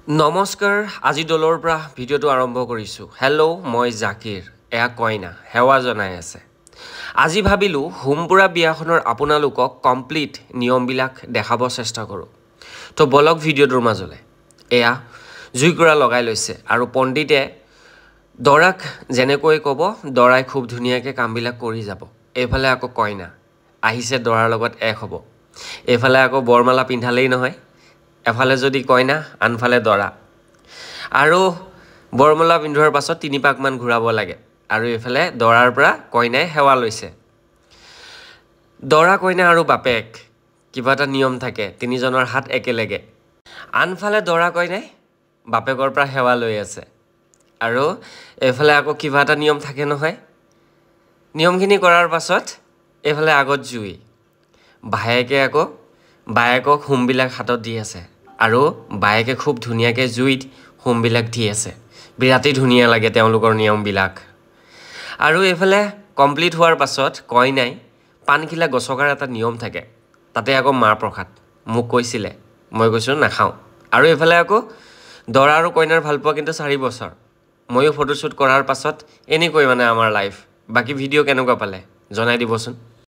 নমস্কাৰ আজি দলৰ পৰা ভিডিঅ'টো আৰম্ভ কৰিছোঁ হেল্ল' মই জাকিৰ এয়া কইনা সেৱা জনাই আছে আজি ভাবিলোঁ হোমপুৰা বিয়াখনৰ আপোনালোকক কমপ্লিট নিয়মবিলাক দেখাব চেষ্টা কৰোঁ তো বলক ভিডিঅ'টোৰ মাজলৈ এয়া জুইকুৰা লগাই লৈছে আৰু পণ্ডিতে দৰাক যেনেকৈ ক'ব দৰাই খুব ধুনীয়াকৈ কামবিলাক কৰি যাব এইফালে আকৌ কইনা আহিছে দৰাৰ লগত এক হ'ব এইফালে আকৌ বৰমালা পিন্ধালেই নহয় এফালে যদি কইনা আনফালে দৰা আৰু বৰমালা পিন্ধোৱাৰ পাছত 3 পাকমান ঘূৰাব লাগে আৰু এফালে দৰাৰ পৰা কইনাই সেৱা লৈছে দৰা কইনা আৰু বাপেক কিবা এটা নিয়ম থাকে তিনিজনৰ হাত একেলগে আনফালে দৰা কইনাই বাপেকৰ পৰা সেৱা লৈ আছে আৰু এফালে আকৌ কিবা এটা নিয়ম থাকে নহয় নিয়মখিনি কৰাৰ পাছত এফালে আগত জুই ভায়েকে আকৌ বায়েকক হোমবিলাক হাতত দি আছে আৰু বায়েকে খুব ধুনীয়াকৈ জুইত হোমবিলাক দি আছে বিৰাটেই ধুনীয়া লাগে তেওঁলোকৰ নিয়মবিলাক আৰু এফালে কমপ্লিট হোৱাৰ পাছত কইনাই পানখিলা গছকাৰ এটা নিয়ম থাকে তাতে আকৌ মাৰ প্ৰসাদ মোক কৈছিলে মই কৈছোঁ নাখাওঁ আৰু এফালে আকৌ দৰা আৰু কইনাৰ ভালপোৱা কিন্তু 4 বছৰ ময়ো ফটোশ্বুট কৰাৰ পাছত এনেকৈ মানে আমাৰ লাইফ বাকি ভিডিঅ' কেনেকুৱা পালে জনাই দিবচোন